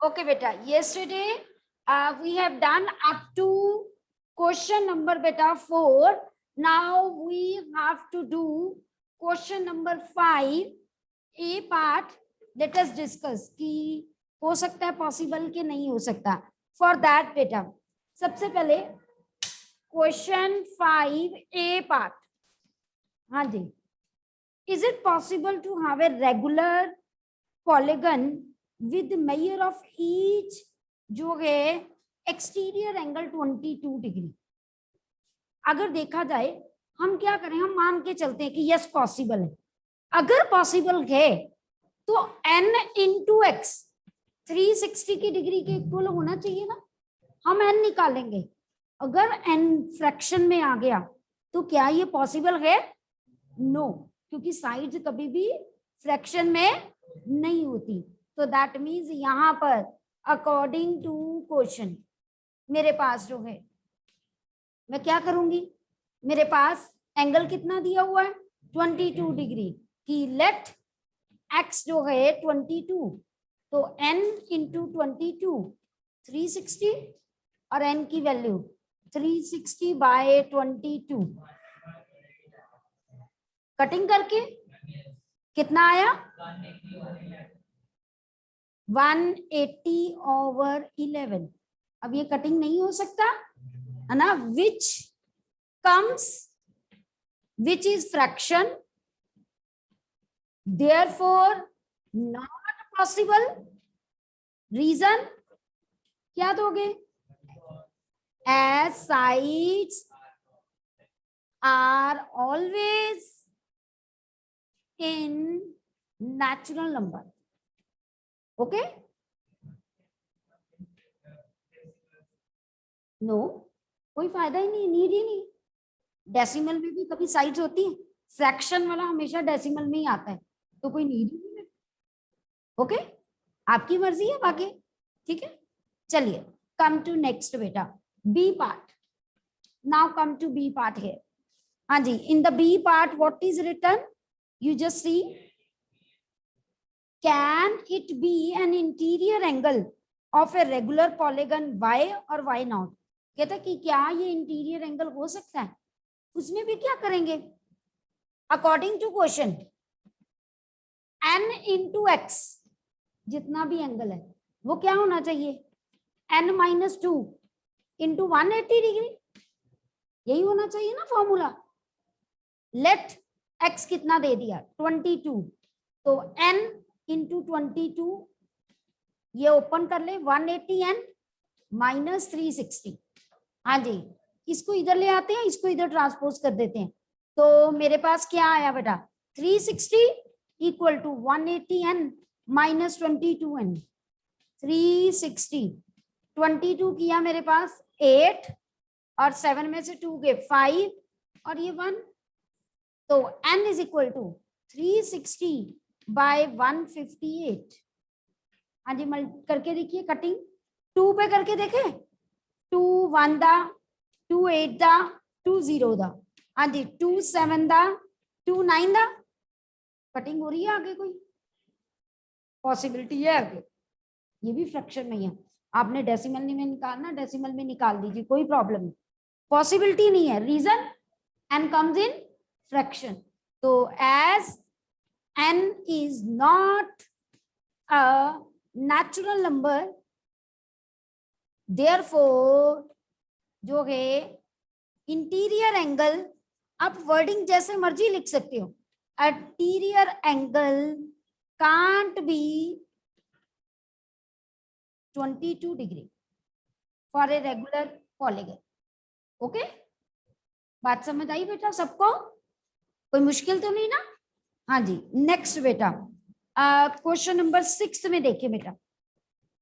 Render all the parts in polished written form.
Okay, beta. Yesterday, we have done up to question number beta 4. Now we have to do question number 5. A part. Let us discuss कि हो सकता है possible कि नहीं हो सकता. For that, beta. सबसे पहले question 5 A part. हाँ जी. Is it possible to have a regular polygon with measure of each जो है एक्सटीरियर एंगल 22 डिग्री? अगर देखा जाए हम क्या करें, हम मान के चलते हैं कि यस पॉसिबल है. अगर पॉसिबल है तो n इंटू एक्स 360 की डिग्री के इक्वल होना चाहिए ना. हम n निकालेंगे. अगर n फ्रैक्शन में आ गया तो क्या ये पॉसिबल है? नो, क्योंकि साइड्स कभी भी फ्रैक्शन में नहीं होती. तो दैट मीन्स यहां पर अकॉर्डिंग टू क्वेश्चन मेरे पास जो है मैं क्या करूंगी, मेरे पास एंगल कितना दिया हुआ है 22 डिग्री की. लेट एक्स जो है 22, तो n इंटू 22 360 और n की वैल्यू 360 बाय 22. कटिंग करके कितना आया 180/11. अब ये कटिंग नहीं हो सकता है ना. which is fraction, therefore not possible. Reason क्या दोगे? as sides are always in natural number. Okay no, कोई फायदा ही नहीं, नीड ही नहीं. डेसिमल में भी कभी साइड्स होती है, फ्रैक्शन वाला हमेशा डेसिमल में ही आता है, तो कोई नीड ही नहीं. ओके आपकी मर्जी है बाकी. ठीक है, चलिए कम टू नेक्स्ट बेटा, B part. Now come to B part है. हाँ जी, in the B part what is written, you just see. Can it be an interior angle of a regular polygon y और y naught? कहता कि क्या ये interior angle हो सकता है. उसमें भी क्या करेंगे according to question, n into X जितना भी एंगल है वो क्या होना चाहिए n माइनस 2 इंटू 180 डिग्री. यही होना चाहिए ना फॉर्मूला. लेट x कितना दे दिया 22, तो n इंटू 22 ये ओपन कर ले 180n माइनस 360. हाँ जी, इसको इधर ले आते हैं, इसको इधर ट्रांसपोज कर देते हैं. तो मेरे पास क्या आया बेटा 360 equal to 180n minus 22n. 360 22 किया मेरे पास 8 और 7 में से 2 गए 5 और ये 1. तो n is equal to 360 by 158. हाँ जी, मल्टी करके देखिए, कटिंग 2 पे करके देखे, 2 1 दा 2 8 दा 2 0 दा. हाँ जी, 2 7 दा 2 9 दा. कटिंग हो रही है आगे, कोई पॉसिबिलिटी है आगे. ये भी फ्रैक्शन में है, आपने डेसिमल में निकालना, डेसिमल में निकाल दीजिए, कोई प्रॉब्लम नहीं. पॉसिबिलिटी नहीं है, reason n comes in fraction. तो as n is not a natural number, therefore जो है इंटीरियर एंगल, आप वर्डिंग जैसे मर्जी लिख सकते हो, interior angle can't be 22 degree for a regular polygon. Okay, बात समझ आई बेटा सबको? कोई मुश्किल तो नहीं ना. हाँ जी, नेक्स्ट बेटा क्वेश्चन नंबर 6 में देखिए बेटा.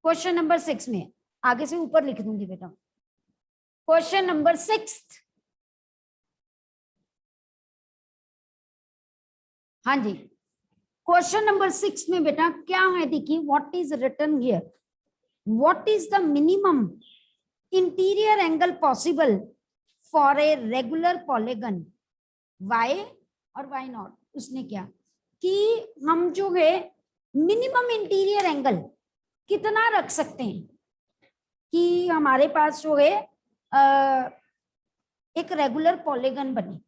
क्वेश्चन नंबर 6 में आगे से ऊपर लिख दूंगी बेटा. Question number 6. हाँ जी, क्वेश्चन नंबर 6 में बेटा क्या है देखिए, what is written here, what is the minimum interior angle possible for a regular polygon y और y नॉट. उसने क्या कि हम जो है मिनिमम इंटीरियर एंगल कितना रख सकते हैं कि हमारे पास जो है एक रेगुलर पॉलीगन बने।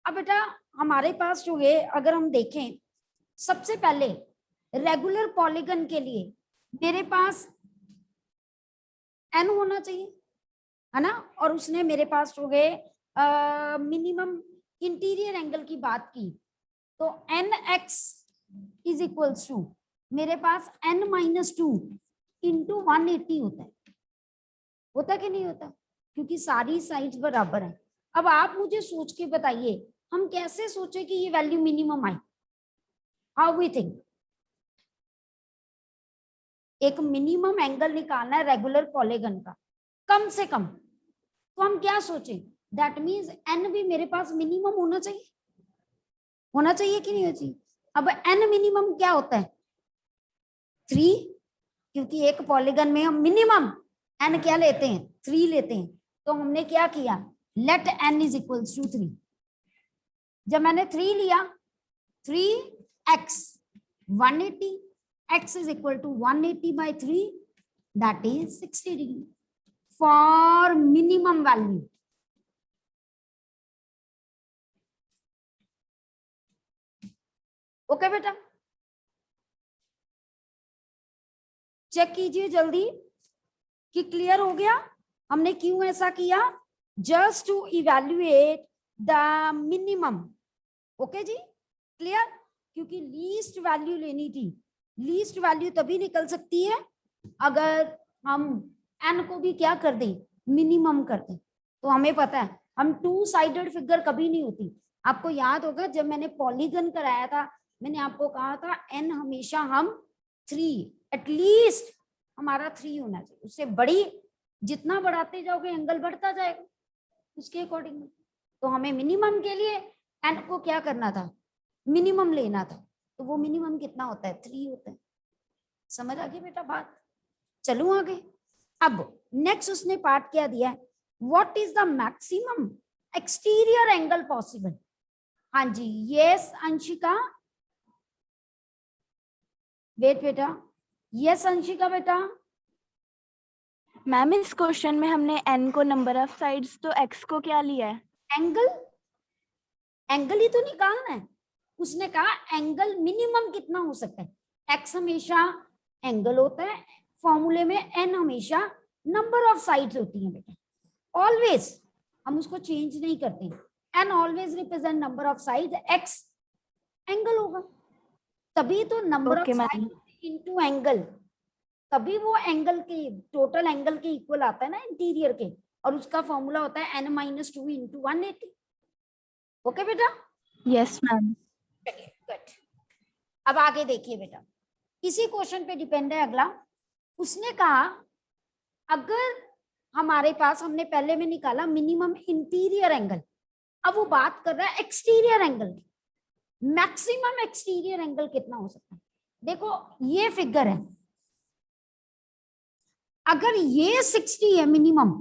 अब बेटा हमारे पास जो है अगर हम देखें, सबसे पहले रेगुलर पॉलीगन के लिए मेरे पास n होना चाहिए, है ना। और उसने मेरे पास जो है मिनिमम इंटीरियर एंगल की बात की, तो nx इज इक्वल्स टू मेरे पास n-2 इंटू 180 होता कि नहीं होता, क्योंकि सारी साइड्स बराबर है। अब आप मुझे सोच के बताइए हम कैसे सोचे कि ये वैल्यू मिनिमम आई। हाउ वी थिंक, एक मिनिमम एंगल निकालना है रेगुलर पॉलीगन का कम से कम, तो हम क्या सोचें, दैट मींस n भी मेरे पास मिनिमम होना चाहिए कि नहीं होना चाहिए। अब n मिनिमम क्या होता है 3, क्योंकि एक पॉलीगन में हम मिनिमम n क्या लेते हैं 3 लेते हैं, तो हमने क्या किया let n is equals to 3। जब मैंने 3 लिया 3x 180, x is equal to 180 by 3, that is 60 degree for minimum value. Okay बेटा, चेक कीजिए जल्दी कि क्लियर हो गया हमने क्यों ऐसा किया, just to evaluate the minimum. Okay जी, क्लियर, क्योंकि लीस्ट वैल्यू लेनी थी। लीस्ट वैल्यू तभी निकल सकती है अगर हम n को भी क्या कर दें मिनिमम कर दें। तो हमें पता है हम 2 साइडेड फिगर कभी नहीं होती। आपको याद होगा जब मैंने पॉलीगन कराया था, मैंने आपको कहा था n हमेशा हम 3 एटलीस्ट हमारा 3 होना चाहिए, उससे बड़ी जितना बढ़ाते जाओगे एंगल बढ़ता जाएगा उसके अकॉर्डिंग। तो हमें मिनिमम के लिए n को क्या करना था मिनिमम लेना था, तो वो मिनिमम कितना होता है 3 होता है। समझ आ गई बेटा बात, चलो आगे। अब नेक्स्ट उसने पार्ट क्या दिया है, what is the maximum exterior angle possible. हाँ जी यस अंशिका, वेट बेटा, यस अंशिका बेटा। मैम इस क्वेश्चन में हमने n को नंबर ऑफ साइड्स तो x को क्या लिया है, एंगल ही तो निकालना है। उसने कहा एंगल मिनिमम कितना हो सकता है, x हमेशा एंगल होता है फॉर्मूले में, n हमेशा नंबर ऑफ साइड्स होती है बेटा, ऑलवेज हम उसको चेंज नहीं करते, n always represent number of sides, x angle होगा, तभी तो number of sides into angle, तभी वो एंगल के टोटल एंगल के इक्वल आता है ना इंटीरियर के, और उसका फॉर्मूला होता है n-2 इंटू 180। ओके बेटा, यस मैम। गुड। अब आगे देखिए बेटा, इसी क्वेश्चन पे डिपेंड है अगला। उसने कहा अगर हमारे पास, हमने पहले में निकाला मिनिमम इंटीरियर एंगल, अब वो बात कर रहा है exterior angle, maximum exterior angle कितना हो सकता है। देखो ये फिगर है, अगर ये 60 है मिनिमम,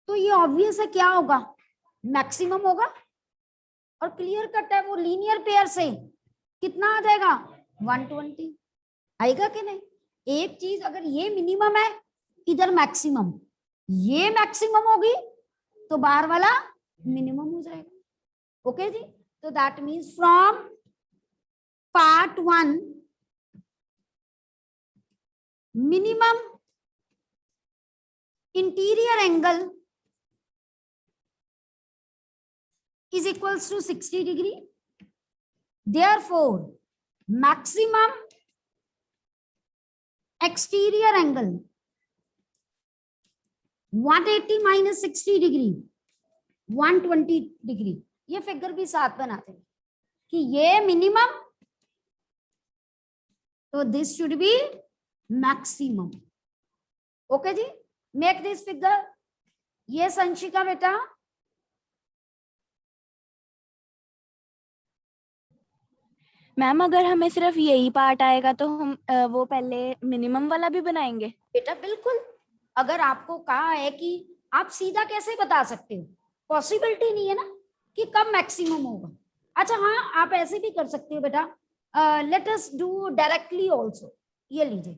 तो ये ऑब्वियस है क्या होगा मैक्सिमम होगा, और क्लियर कट है वो लीनियर पेयर से कितना आ जाएगा 120 आएगा कि नहीं। एक चीज अगर ये मिनिमम है इधर मैक्सिमम, ये मैक्सिमम होगी तो बाहर वाला मिनिमम हो जाएगा। ओके जी, तो that means from part 1 minimum interior angle is equals to 60 degree. Therefore, maximum exterior angle 180 minus 60 degree 120 degree। ये फिगर भी साथ बनाते हैं कि ये मिनिमम, तो this should be maximum. Okay जी, मेक दिस फिगर। ये संशिका बेटा, मैम अगर हमें सिर्फ यही पार्ट आएगा तो हम वो पहले मिनिमम वाला भी बनाएंगे बेटा बिल्कुल, अगर आपको कहा है कि आप सीधा कैसे बता सकते हो, पॉसिबिलिटी नहीं है ना कि कब मैक्सिमम होगा। अच्छा हाँ, आप ऐसे भी कर सकते हो बेटा, let us do directly also. ये लीजिए,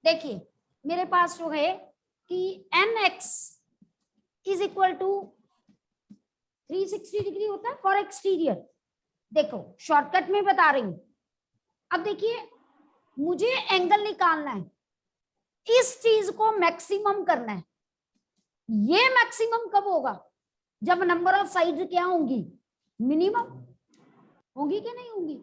देखिए मेरे पास जो है कि nx is equal to 360 degree होता है फॉर एक्सटीरियर। देखो शॉर्टकट में बता रही हूं। अब देखिए मुझे एंगल निकालना है, इस चीज को मैक्सिमम करना है। ये मैक्सिमम कब होगा? जब नंबर ऑफ साइड्स क्या होंगी? मिनिमम होंगी कि नहीं होंगी?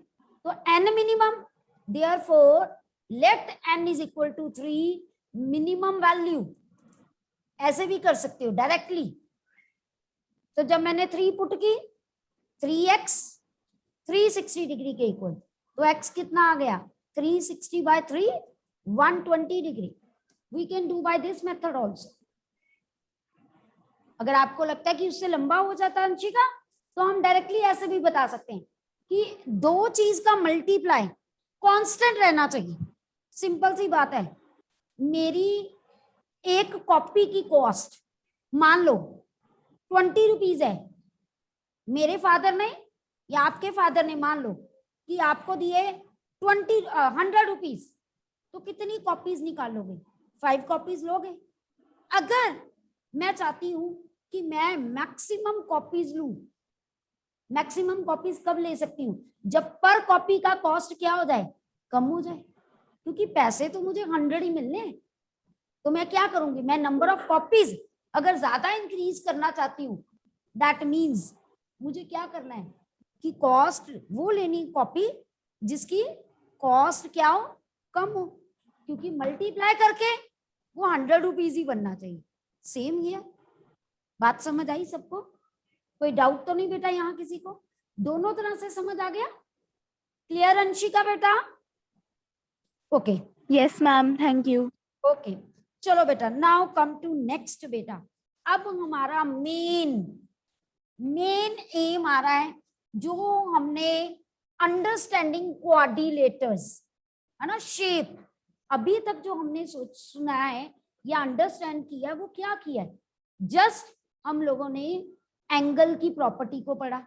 तो n minimum, therefore let n is equal to 3 minimum value. ऐसे भी कर सकते हो डायरेक्टली। तो जब मैंने 3 पुट की, 3x 360 डिग्री के इक्वल, तो x कितना आ गया? 360 by 3 120 degree. We can do by this method also. अगर आपको लगता है कि उससे लंबा हो जाता है अंशिका, तो हम डायरेक्टली ऐसे भी बता सकते हैं कि दो चीज का मल्टीप्लाई कांस्टेंट रहना चाहिए। सिंपल सी बात है। मेरी एक कॉपी की कॉस्ट मान लो 20 रुपीज है। मेरे फादर ने या आपके फादर ने मान लो कि आपको दिए 100 रुपीज, तो कितनी कॉपीज निकालोगे? 5 कॉपीज लोगे। अगर मैं चाहती हूं कि मैं मैक्सिमम कॉपीज लूं, मैक्सिमम कॉपीज कब ले सकती हूँ? जब पर कॉपी का कॉस्ट क्या हो जाए? कम हो जाए, क्योंकि पैसे तो मुझे 100 ही मिलने हैं। तो मैं क्या करूंगी? मैं नंबर ऑफ कॉपीज अगर ज्यादा इंक्रीज करना चाहती हूँ, दैट मीन्स मुझे क्या करना है कि कॉस्ट वो लेनी कॉपी जिसकी कॉस्ट क्या हो? कम हो, क्योंकि मल्टीप्लाई करके वो 100 रुपीज ही बनना चाहिए। Same here. बात समझ आई सबको? कोई डाउट तो नहीं बेटा यहाँ किसी को? दोनों तरह से समझ आ गया? क्लियर अंशिका बेटा? Okay yes ma'am, thank you. Okay चलो बेटा, नाउ कम टू नेक्स्ट बेटा। अब हमारा मेन एम आ रहा है, जो हमने अंडरस्टैंडिंग क्वाड्रिलेटर्स है ना, शेप, अभी तक जो हमने सुना है या अंडरस्टैंड किया, वो क्या किया है? जस्ट हम लोगों ने एंगल की प्रॉपर्टी को पढ़ा,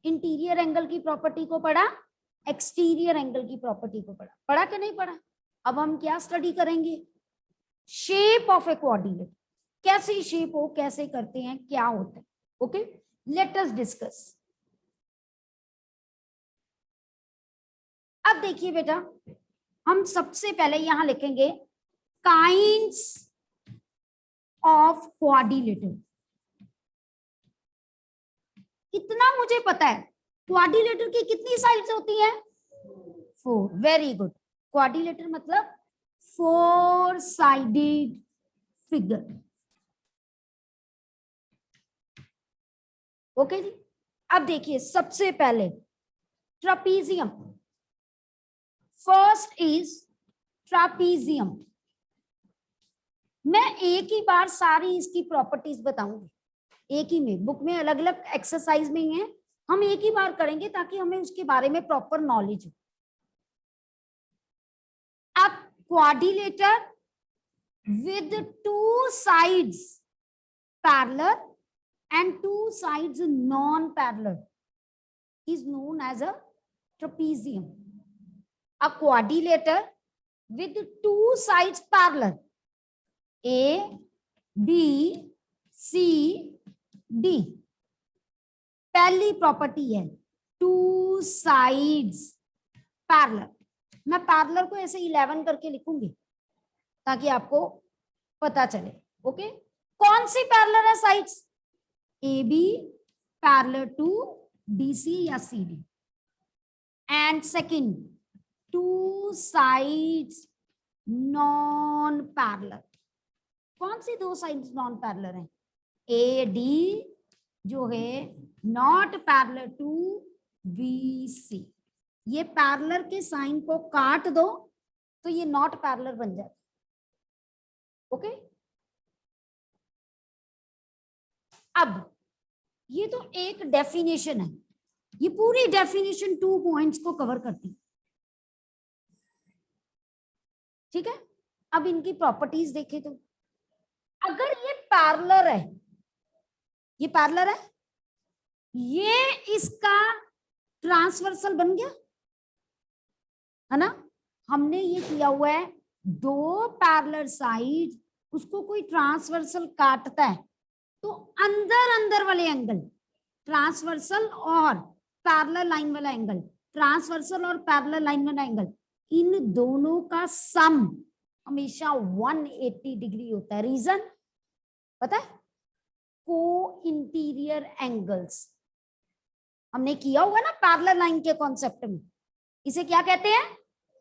इंटीरियर एंगल की प्रॉपर्टी को पढ़ा, एक्सटीरियर एंगल की प्रॉपर्टी को पढ़ा। पढ़ा कि नहीं पढ़ा? अब हम क्या स्टडी करेंगे? Shape of A quadrilateral. कैसी शेप हो, कैसे करते हैं, क्या होता है। Okay, let us discuss. अब देखिए बेटा, हम सबसे पहले यहां लिखेंगे काइंड्स ऑफ क्वाड्रिलेटर। इतना मुझे पता है, क्वाड्रिलेटर की कितनी साइड्स होती हैं? 4। Very good. क्वाड्रिलेटर मतलब 4 साइडेड फिगर। ओके जी। अब देखिए सबसे पहले ट्रापीजियम। First is ट्रापीजियम। मैं एक ही बार सारी इसकी प्रॉपर्टीज बताऊंगी, एक ही में, बुक में अलग अलग एक्सरसाइज में ही है, हम एक ही बार करेंगे ताकि हमें उसके बारे में प्रॉपर नॉलेज हो। अब quadrilateral with 2 sides parallel and 2 sides non-parallel is known as a trapezium. A quadrilateral with 2 sides parallel, A, B, C, D. पहली प्रॉपर्टी है 2 sides parallel। मैं पैरेलल को ऐसे 11 करके लिखूंगी ताकि आपको पता चले। ओके, कौन सी पैरेलल है sides? A B parallel to D C या C D, and second 2 sides non parallel. कौन सी 2 साइड्स नॉन पैरेलल हैं? ए डी जो है not parallel to B C. ये पैरेलल के साइन को काट दो तो ये नॉट पैरेलल बन जाए। ओके, अब ये तो एक डेफिनेशन है, ये पूरी डेफिनेशन 2 पॉइंट्स को कवर करती है। ठीक है, अब इनकी प्रॉपर्टीज देखें तो अगर ये पैरेलल है, ये पैरेलल है, ये इसका ट्रांसवर्सल बन गया है ना। हमने ये किया हुआ है दो पैरेलल साइड उसको कोई ट्रांसवर्सल काटता है तो अंदर अंदर वाले एंगल, ट्रांसवर्सल और पैरेलल लाइन वाला एंगल, ट्रांसवर्सल और पैरेलल लाइन वाला एंगल, इन दोनों का सम हमेशा 180 डिग्री होता है। रीजन पता है? को इंटीरियर एंगल्स हमने किया हुआ ना पैरेलल लाइन के कॉन्सेप्ट में, इसे क्या कहते हैं?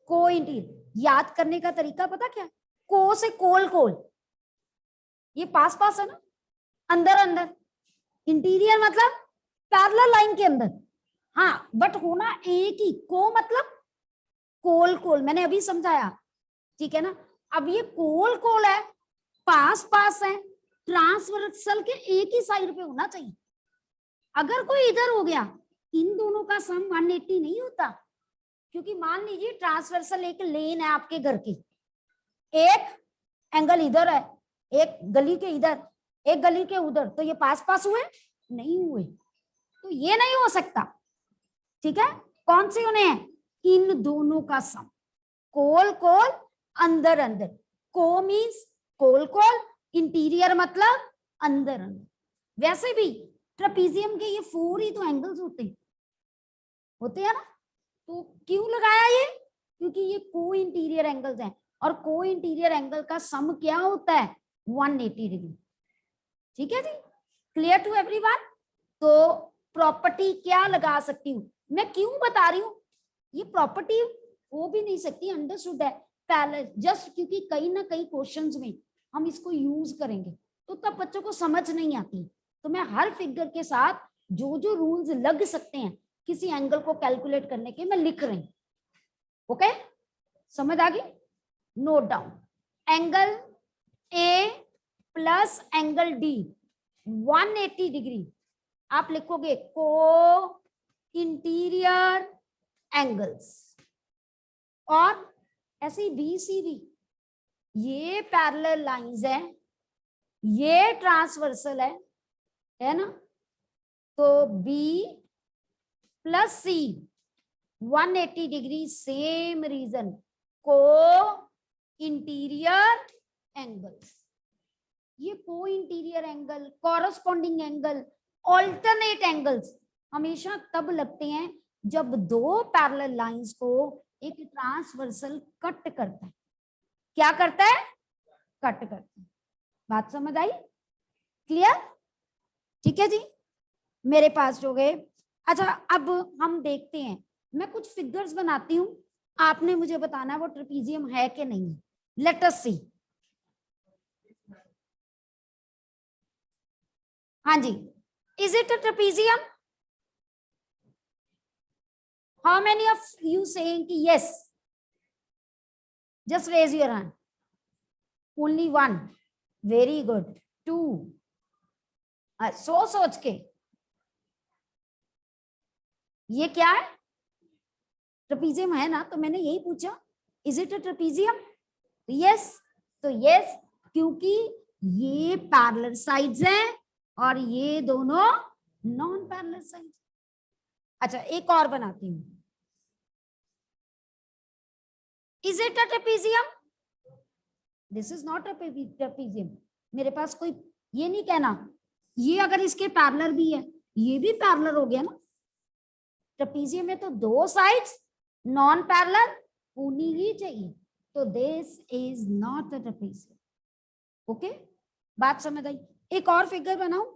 को इंटीरियर। याद करने का तरीका पता क्या? को से कोल कोल, ये पास पास है ना, अंदर अंदर। इंटीरियर मतलब पैरेलल लाइन के अंदर, हाँ, बट होना एक ही। को मतलब कोल कोल, मैंने अभी समझाया, ठीक है ना। अब ये कोल कोल है, पास पास है, ट्रांसवर्सल के एक ही साइड पे होना चाहिए। अगर कोई इधर हो गया, इन दोनों का सम 180 नहीं होता, क्योंकि मान लीजिए ट्रांसवर्सल एक लेन है आपके घर की, एक एंगल इधर है, एक गली के इधर, एक गली के उधर, तो ये पास पास हुए? नहीं हुए, तो ये नहीं हो सकता। ठीक है, कौन से होने हैं? इन दोनों का सम, कोल कोल, अंदर अंदर। को मीन्स कोल कोल, इंटीरियर मतलब अंदर अंदर। वैसे भी ट्रेपीजियम के ये 4 ही तो एंगल्स होते हैं ना, तो क्यों लगाया ये? क्योंकि ये को इंटीरियर एंगल्स हैं, और को इंटीरियर एंगल का सम क्या होता है? 180 डिग्री। ठीक है जी, क्लियर टू एवरीवन? तो प्रॉपर्टी क्या लगा सकती हूँ मैं? क्यों बता रही हूँ? ये प्रॉपर्टी हो भी नहीं सकती, अंडरस्टूड है पहले, जस्ट क्योंकि कहीं ना कहीं क्वेश्चंस में हम इसको यूज करेंगे तो तब बच्चों को समझ नहीं आती। तो मैं हर फिगर के साथ जो जो रूल्स लग सकते हैं किसी एंगल को कैलकुलेट करने के, मैं लिख रही हूँ। ओके, समझ आ गई? Note down, angle A plus angle D 180 degree आप लिखोगे को इंटीरियर एंगल्स। और ऐसे ही बी सी डी, ये पैरेलल लाइंस है, ये ट्रांसवर्सल है ना, तो बी प्लस सी 180 डिग्री, सेम रीजन, को इंटीरियर एंगल्स। ये को interior angle, corresponding angle, alternate angles हमेशा तब लगते हैं जब दो पैरेलल लाइंस को एक ट्रांसवर्सल कट करता है। क्या करता है? कट करता है। बात समझ आई? क्लियर? ठीक है जी, मेरे पास जो गए। अच्छा, अब हम देखते हैं, मैं कुछ फिगर्स बनाती हूँ, आपने मुझे बताना है वो ट्रेपीजियम है कि नहीं है। Let us see. हाँ जी, is it a trapezium? How many of you saying कि yes? Just raise your hand. Only one, very good. 2, सोच के, ये क्या है? ट्रेपीजियम है ना, तो मैंने यही पूछा, is it a trapezium? Yes, तो यस, क्योंकि ये पैरेलल साइड्स हैं और ये दोनों नॉन पैरेलल साइड्स। अच्छा, एक और बनाती हूं, is it a trapezium? This is not a trapezium. मेरे पास कोई ये नहीं कहना, ये अगर इसके पैरेलल भी है, ये भी पैरेलल हो गया ना। ट्रेपीजियम में तो दो साइड्स नॉन पैरेलल होनी ही चाहिए, तो this is not a trapezium. Okay, बात समझ आई? एक और फिगर बनाओ,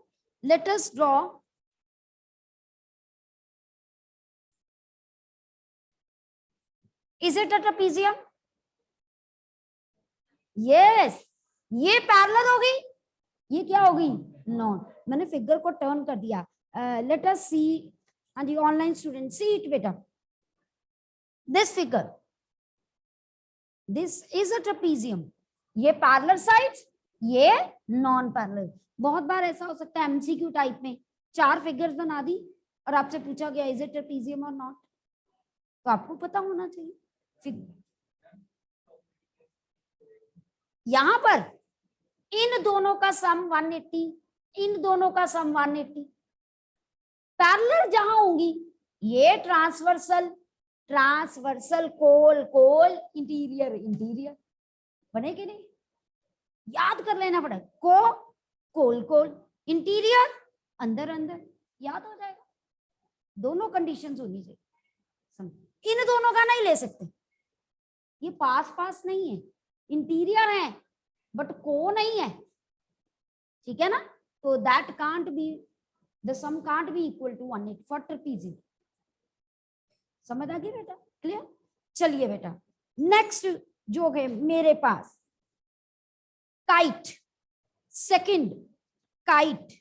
let us draw is it a trapezium? Yes, ये पैरेलल हो गई, ये क्या हो गई? नॉन। मैंने फिगर को टर्न कर दिया। Late us see. हाँ जी, ऑनलाइन स्टूडेंट, सी इट बेटा, this figure, this is a trapezium. ये पैरेलल साइड्स, ये नॉन पैरेलल। बहुत बार ऐसा हो सकता है एमसीक्यू टाइप में 4 फिगर्स बना दी और आपसे पूछा गया इज इट ट्रेपीजियम और नॉट, तो आपको पता होना चाहिए। यहां पर इन दोनों का सम 180, इन दोनों का सम 180। पैरेलल जहां होंगी, ये ट्रांसवर्सल, ट्रांसवर्सल, कोल कोल, इंटीरियर इंटीरियर। बने कि नहीं? याद कर लेना पड़ेगा। को कोल कोल, इंटीरियर अंदर अंदर, याद हो जाएगा। दोनों कंडीशंस होनी चाहिए। इन दोनों का नहीं ले सकते, ये पास पास नहीं है, इंटीरियर है बट को नहीं है, ठीक है ना? तो that can't be, the sum can't be equal to 180 for trapezium. समझ आ गई बेटा? क्लियर? चलिए बेटा नेक्स्ट जो है मेरे पास काइट, सेकंड काइट।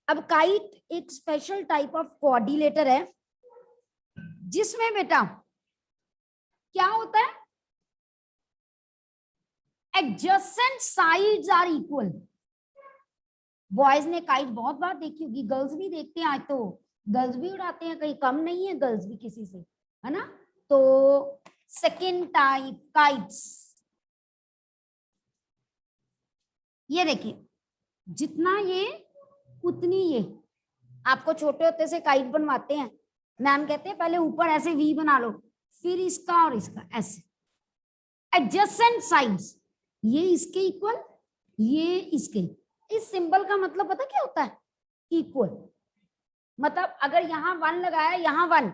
अब काइट एक स्पेशल टाइप ऑफ कोऑर्डिनेटर है जिसमें बेटा क्या होता है, adjacent sides are equal. Boys ने काइट बहुत बार देखी होगी, गर्ल्स भी देखते हैं, आज तो गर्ल्स भी उड़ाते हैं, कहीं कम नहीं है गर्ल्स भी किसी से, है ना? तो सेकेंड टाइप काइट्स, ये देखिए जितना ये उतनी ये, आपको छोटे होते से काइट बनवाते हैं, मैम कहते हैं पहले ऊपर ऐसे वी बना लो, फिर इसका और इसका ऐसे। एडजेसेंट साइड्स, ये इसके इक्वल, ये इसके। इस सिंबल का मतलब पता क्या होता है? इक्वल। मतलब अगर यहाँ 1 लगाया, यहाँ 1,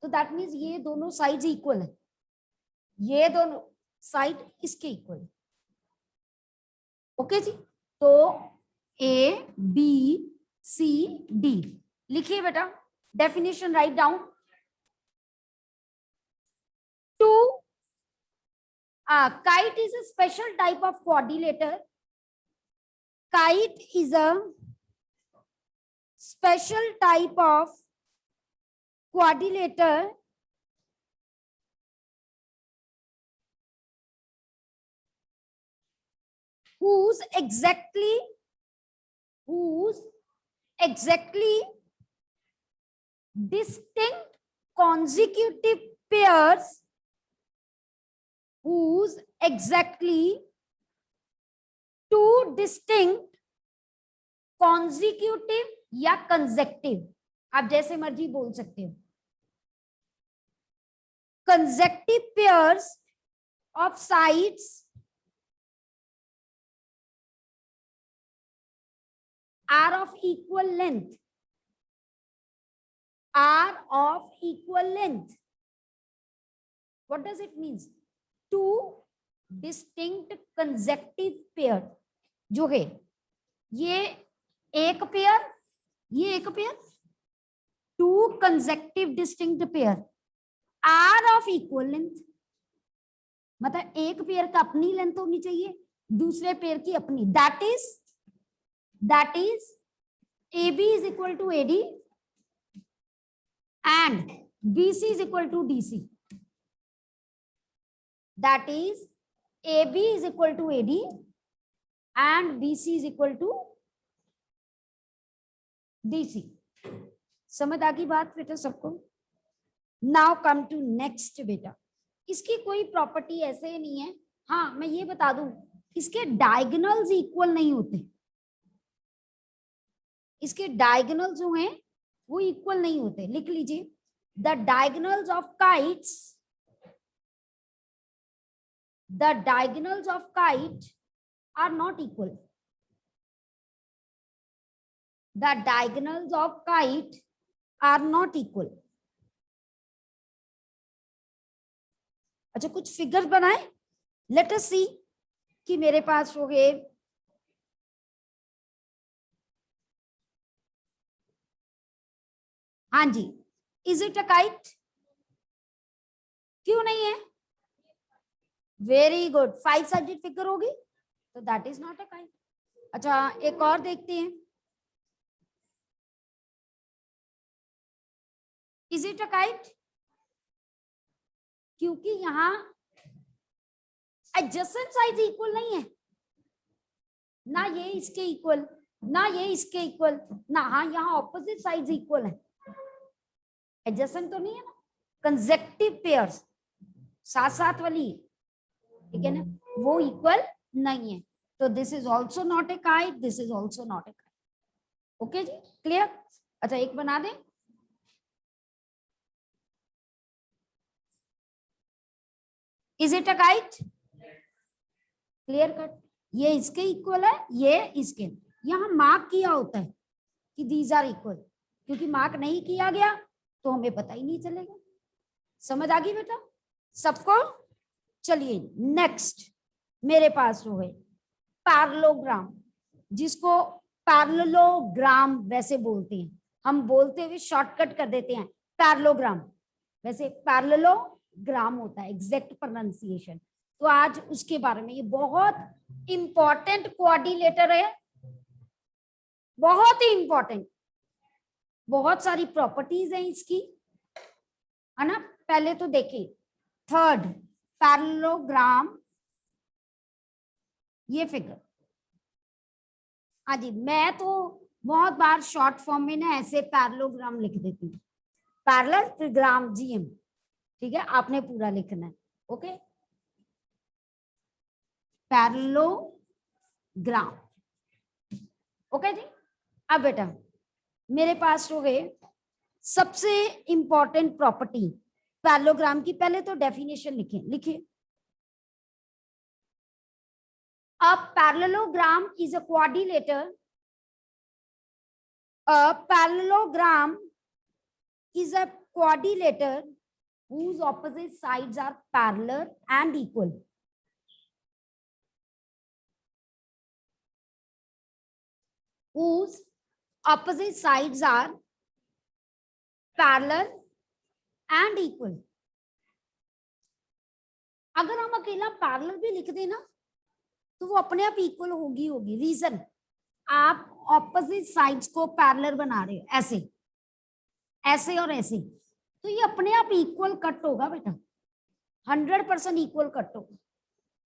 तो दैट मीन्स ये दोनों साइड्स इक्वल है, ये दोनों साइड इसके इक्वल। ओके जी? तो ए बी सी डी लिखिए बेटा, definition write down. Two kite is a special type of quadrilateral. Kite is a special type of quadrilateral whose exactly distinct consecutive pairs, whose exactly two distinct consecutive या consecutive, आप जैसे मर्जी बोल सकते हो, consecutive pairs of sides are of equal length, are of equal length. What does it mean? Two distinct consecutive pair जो है, ये एक पेयर, ये एक pair, two consecutive distinct pair are of equal length. मतलब एक पेयर का अपनी लेंथ होनी चाहिए, दूसरे पेयर की अपनी। That is A B is equal to A D and B C is equal to D C. That is A B is equal to A D and B C is equal to D C. समझ आ गई बात बेटा सबको? Now come to next बेटा, इसकी कोई property ऐसे नहीं है। हाँ मैं ये बता दूं, इसके डायगोनल्स इक्वल नहीं होते, इसके डायगोनल जो हैं वो इक्वल नहीं होते। लिख लीजिए, the diagonals of kites, the diagonals of kite are not equal. The diagonals of kite are not equal. अच्छा कुछ फिगर्स बनाए, लेट अस सी कि मेरे पास हो गए। हाँ जी, इज इट अ काइट? क्यों नहीं है? वेरी गुड, 5 साइडेड फिगर होगी तो that is not a kite. अच्छा एक और देखते हैं, इज इट अ काइट? क्योंकि यहाँ एडजेसेंट साइड इक्वल नहीं है, ना ये इसके इक्वल, ना ये इसके इक्वल, ना हाँ यहाँ ऑपोजिट साइड्स इक्वल है। एडजेसेंट तो नहीं है ना, कंसेक्टिव पेयर्स साथ साथ वाली, ठीक है ना, वो इक्वल नहीं है। तो this is also not a kite, this is also not a kite. Okay जी, क्लियर? अच्छा एक बना दें, is it a kite? Clear cut. ये इसके इक्वल है, ये इसके। यहाँ मार्क किया होता है कि दीज आर इक्वल, क्योंकि मार्क नहीं किया गया तो हमें पता ही नहीं चलेगा। समझ आ गई बेटा सबको? चलिए नेक्स्ट मेरे पास वो है पैरेललोग्राम, जिसको पैरेललोग्राम वैसे बोलते हैं, हम बोलते हुए शॉर्टकट कर देते हैं पैरेललोग्राम, वैसे पैरेललोग्राम होता है एग्जैक्ट प्रोनाउंसिएशन। तो आज उसके बारे में, ये बहुत इंपॉर्टेंट कोऑर्डिनेटर है, बहुत ही इंपॉर्टेंट, बहुत सारी प्रॉपर्टीज हैं इसकी, है ना। पहले तो देखिए थर्ड पैरेललोग्राम, ये फिगर। हाँ जी, मैं तो बहुत बार शॉर्ट फॉर्म में ना ऐसे पैरेललोग्राम लिख देती हूँ, पैरेललोग्राम जीएम, ठीक है, आपने पूरा लिखना है। Okay, parallelogram. ओके जी। अब बेटा मेरे पास हो गए सबसे इंपॉर्टेंट प्रॉपर्टी पैरेललोग्राम की। पहले तो डेफिनेशन लिखिए। A parallelogram is a quadrilateral. A parallelogram is a quadrilateral whose opposite sides are parallel and equal. Whose opposite sides are parallel and equal. अगर हम अकेला पैरेलल भी लिख देना तो वो अपने आप इक्वल होगी। रीजन, आप ऑपोजिट साइड्स को पैरेलल बना रहे हो, ऐसे ऐसे और ऐसे, तो ये अपने आप इक्वल कट होगा बेटा, 100% इक्वल कट होगा।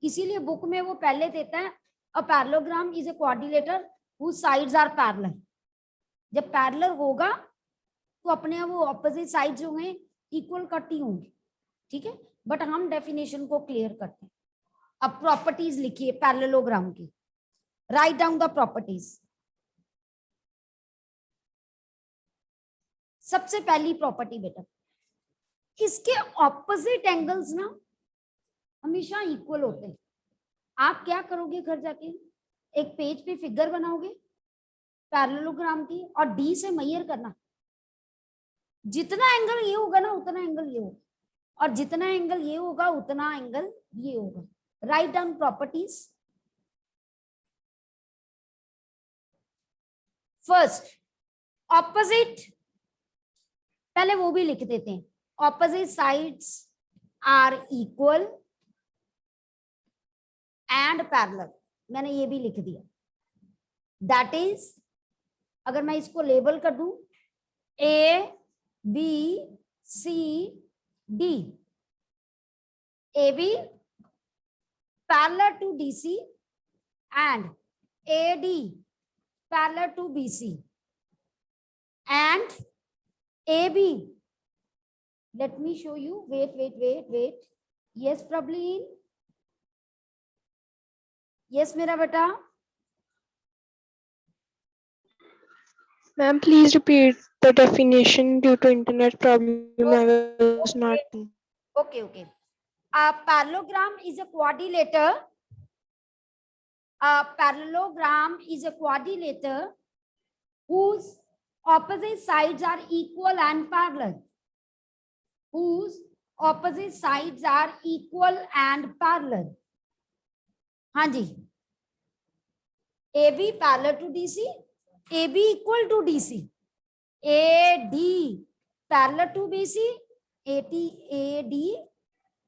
इसीलिए बुक में वो पहले देता है a parallelogram is a quadrilateral whose sides are parallel. जब पैरेलल होगा तो अपने आप वो ऑपोजिट साइड्स होंगे, इक्वल कट ही होंगे, ठीक है। बट हम डेफिनेशन को क्लियर करते हैं। अब प्रॉपर्टीज लिखिए पैरेललोग्राम की, राइट डाउन द प्रॉपर्टीज। सबसे पहली प्रॉपर्टी बेटा, इसके ऑपोजिट एंगल्स ना हमेशा इक्वल होते हैं। आप क्या करोगे घर जाके, एक पेज पे फिगर बनाओगे पैरेललोग्राम की और डी से मेजर करना, जितना एंगल ये होगा ना उतना एंगल ये होगा, और जितना एंगल ये होगा उतना एंगल ये होगा। Write down properties. First opposite, पहले वो भी लिख देते हैं, opposite sides are equal and parallel, मैंने ये भी लिख दिया। दैट इज, अगर मैं इसको लेबल कर दूं A B C D, A B parallel to DC and AD parallel to BC and AB, let me show you, wait, yes Prableen, yes मेरा बेटा। Ma'am, please repeat the definition due to internet problem. I was not. Okay. A parallelogram is a quadrilateral. A parallelogram is a quadrilateral whose opposite sides are equal and parallel. Whose opposite sides are equal and parallel. हाँ जी, AB parallel to DC, AB equal to DC, AD parallel to BC, AD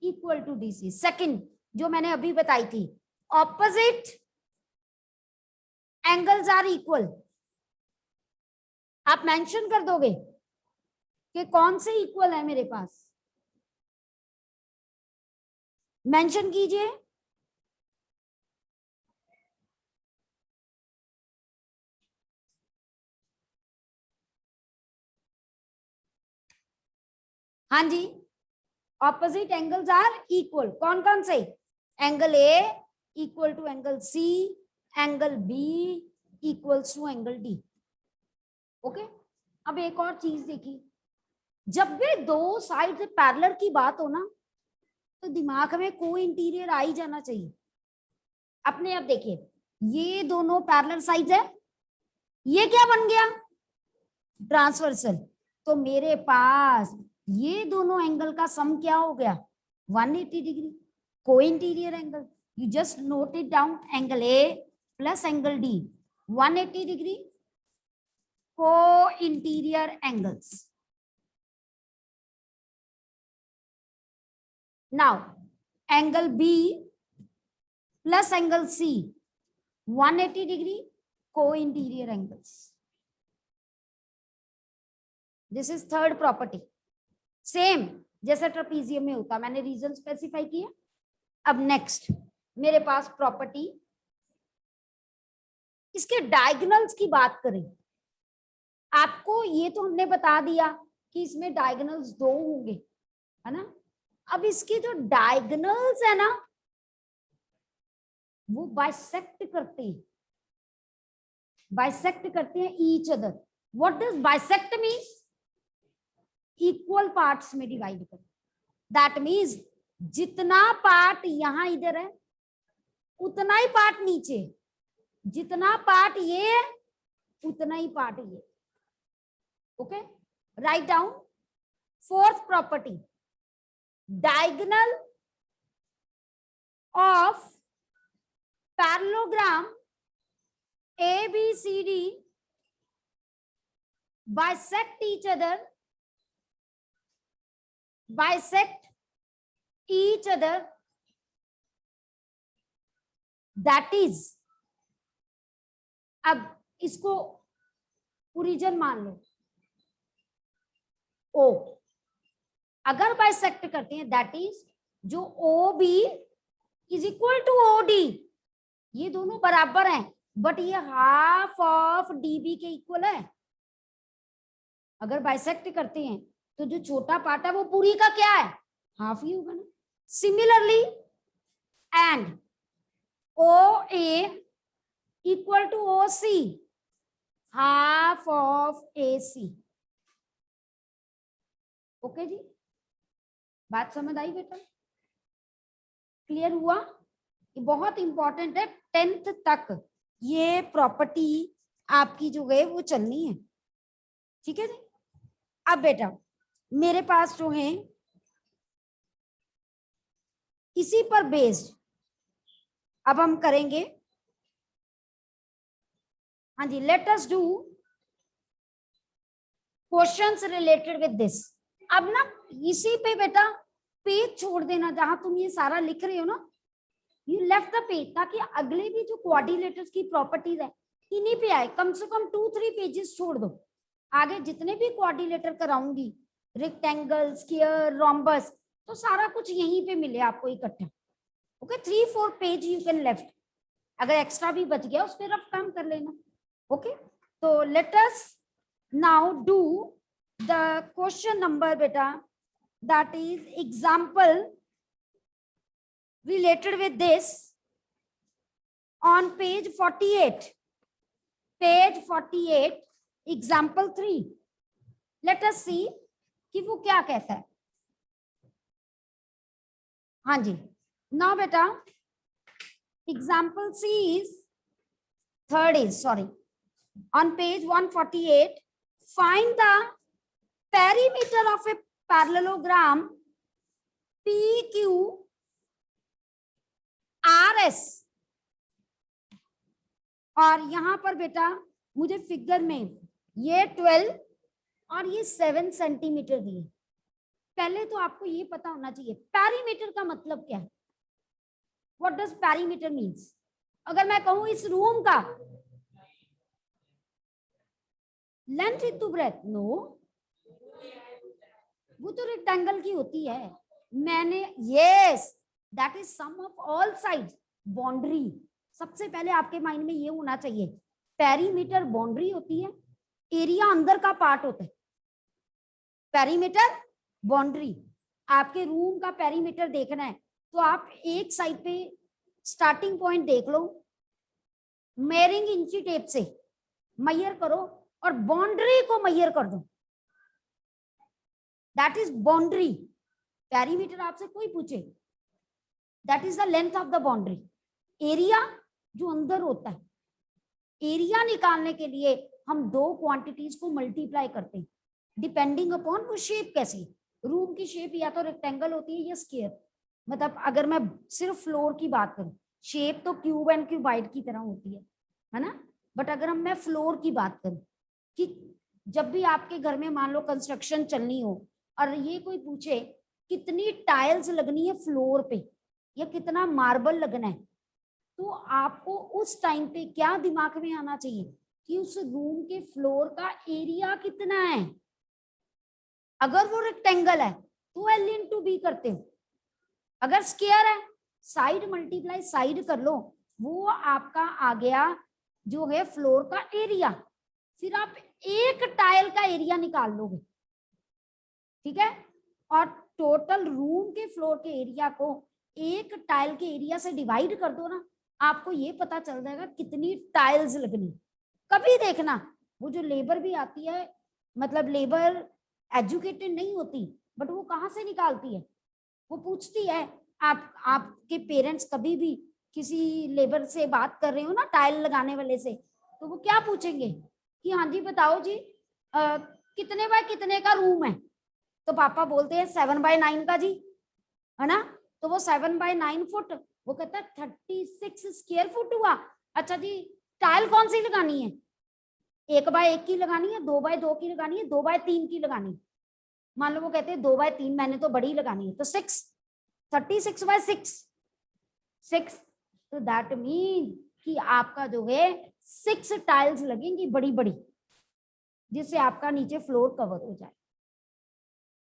equal to DC। Second जो मैंने अभी बताई थी, opposite angles are equal. आप mention कर दोगे कि कौन से इक्वल है मेरे पास, मेंशन कीजिए। हाँ जी, ऑपोजिट एंगल्स आर इक्वल, कौन कौन से, angle A equal to angle C, angle B equals to angle D. Okay, अब एक और चीज देखिए, जब भी दो साइड से पैरेलल की बात हो ना, तो तो दिमाग में को इंटीरियर आ ही जाना चाहिए अपने। अब देखिए ये दोनों पैरेलल साइड्स है, ये क्या बन गया ट्रांसवर्सल। तो मेरे पास ये दोनों एंगल का सम क्या हो गया 180 डिग्री को interior angle. You just note it down, angle A plus angle D 180 degree को interior angles. Now angle B plus angle C 180 degree को interior angles. This is third property, same जैसे trapezium में होता, मैंने reason specify किया। अब next मेरे पास property, इसके डायगोनल्स की बात करें, आपको ये तो हमने बता दिया कि इसमें डायगोनल्स 2 होंगे, है ना। अब इसके जो डायगोनल्स है ना वो बाइसेक्ट करते हैं each other. What does bisect means? Equal parts में डिवाइड कर। दैट मीन्स जितना पार्ट यहां इधर है उतना ही पार्ट नीचे, जितना पार्ट ये है उतना ही पार्ट ये। Okay, write down. Fourth property, diagonal of parallelogram ABCD bisect each other, that is, अब इसको ओरिजिन मान लो O, अगर बाइसेक्ट करते हैं दैट इज जो OB is equal to OD, ये दोनों बराबर हैं बट ये हाफ ऑफ DB के इक्वल है। अगर बाइसेक्ट करते हैं तो जो छोटा पार्ट है वो पूरी का क्या है हाफ ही होगा ना। Similarly and OA equal to OC half of AC। Okay जी, बात समझ आई बेटा? क्लियर हुआ? ये बहुत इंपॉर्टेंट है, 10th तक ये प्रॉपर्टी आपकी जो है वो चलनी है, ठीक है जी। अब बेटा मेरे पास जो है इसी पर बेस्ड अब हम करेंगे, हाँ जी, let us do questions related with this. अब ना इसी पे बेटा पेज छोड़ देना जहां तुम ये सारा लिख रहे हो ना, यू लेफ्ट द पेज, ताकि अगले भी जो क्वाड्रिलेटर्स की प्रॉपर्टीज है इन्हीं पे आए। कम से कम 2-3 पेजेस छोड़ दो, आगे जितने भी क्वाड्रिलेटर कराऊंगी, रेक्टेंगल, स्क्वायर, रोम्बस, तो सारा कुछ यहीं पे मिले आपको इकट्ठा। Okay, 3-4 page you can left, अगर एक्स्ट्रा भी बच गया उस पर रफ काम कर लेना। ओके, तो let us now do the question number बेटा, that is example related with this on page 48, example 3. Let us see कि वो क्या कहता है। हाँ जी, now बेटा example C is on page 148, find the perimeter of a parallelogram PQ RS। और यहां पर बेटा मुझे फिगर में ये 12 और ये 7 सेंटीमीटर दिए। पहले तो आपको ये पता होना चाहिए पेरीमीटर का मतलब क्या है। What does perimeter means? अगर मैं कहूं इस रूम का लेंथ इनटू ब्रेथ, नो, वो तो रेक्टेंगल की होती है। मैंने yes, that is sum of all sides, boundary. सबसे पहले आपके माइंड में ये होना चाहिए, पेरीमीटर बाउंड्री होती है, एरिया अंदर का पार्ट होता है। पेरीमीटर बाउंड्री, आपके रूम का पेरीमीटर देखना है तो आप एक साइड पे स्टार्टिंग पॉइंट देख लो, मेयरिंग इंची टेप से मेजर करो और बाउंड्री को मेजर कर दो, दैट इज बाउंड्री। पेरीमीटर आपसे कोई पूछे that is the length of the boundary. Area जो अंदर होता है, एरिया निकालने के लिए हम दो क्वांटिटीज को मल्टीप्लाई करते हैं डिपेंडिंग अपॉन वो शेप कैसी। रूम की शेप या तो रेक्टेंगल होती है या स्क्वायर। मतलब अगर मैं सिर्फ फ्लोर की बात करूं, शेप तो क्यूब एंड क्यूबाइड की तरह होती है ना। बट अगर हम मैं फ्लोर की बात करूं कि जब भी आपके घर में मान लो कंस्ट्रक्शन चलनी हो और ये कोई पूछे कितनी टाइल्स लगनी है फ्लोर पे या कितना मार्बल लगना है, तो आपको उस टाइम पे क्या दिमाग में आना चाहिए कि उस रूम के फ्लोर का एरिया कितना है। अगर वो रेक्टेंगल है तो L इंटू बी करते हो, अगर स्क्वायर है साइड मल्टीप्लाई साइड कर लो, वो आपका आ गया जो है फ्लोर का एरिया। फिर आप एक टाइल का एरिया निकाल लोगे, ठीक है, और टोटल रूम के फ्लोर के एरिया को एक टाइल के एरिया से डिवाइड कर दो ना, आपको ये पता चल जाएगा कितनी टाइल्स लगनी। कभी देखना वो जो लेबर भी आती है, मतलब लेबर एजुकेटेड नहीं होती, बट वो कहाँ से निकालती है, वो पूछती है। आपके पेरेंट्स कभी भी किसी लेबर से बात कर रहे हो ना, टाइल लगाने वाले से, तो वो क्या पूछेंगे कि हाँ जी बताओ जी कितने बाय कितने का रूम है, तो पापा बोलते हैं 7x9 का जी, है ना। तो वो 7x9 फुट, वो कहता है 36 स्क्वायर फुट हुआ। अच्छा जी टाइल कौन सी लगानी है, 1x1 की लगानी है, 2x2 की लगानी है, 2x3 की लगानी है। मान लो वो कहते हैं 2x3, मैंने तो बड़ी लगानी है, तो 36x6, तो दैट मीन कि आपका जो है 6 टाइल्स लगेंगी बड़ी बड़ी, जिससे आपका नीचे फ्लोर कवर हो जाए।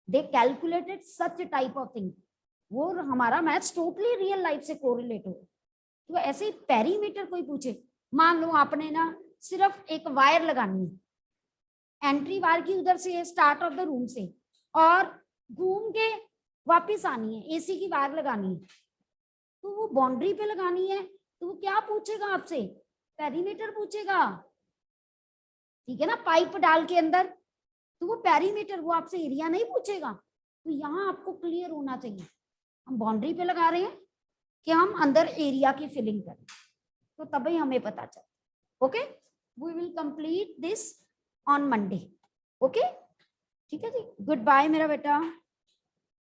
They calculated such type of thing. वो हमारा मैथ्स टोटली रियल लाइफ से कोरिलेट हो। तो ऐसे ही पेरीमीटर कोई पूछे, मान लो आपने ना सिर्फ एक वायर लगानी है, एंट्री वायर की उधर से स्टार्ट ऑफ द रूम से, और घूम के वापस आनी है, एसी की वायर लगानी है, तो वो बाउंड्री पे लगानी है, तो वो क्या पूछेगा आपसे, पेरीमीटर पूछेगा, ठीक है ना। पाइप डाल के अंदर, तो वो पेरीमीटर, वो आपसे एरिया नहीं पूछेगा। तो यहाँ आपको क्लियर होना चाहिए हम बाउंड्री पे लगा रहे हैं कि हम अंदर एरिया की फिलिंग करें, तो तभी हमें पता चले। Okay, we will complete this on Monday. Okay, ठीक है जी, गुड बाय मेरा बेटा।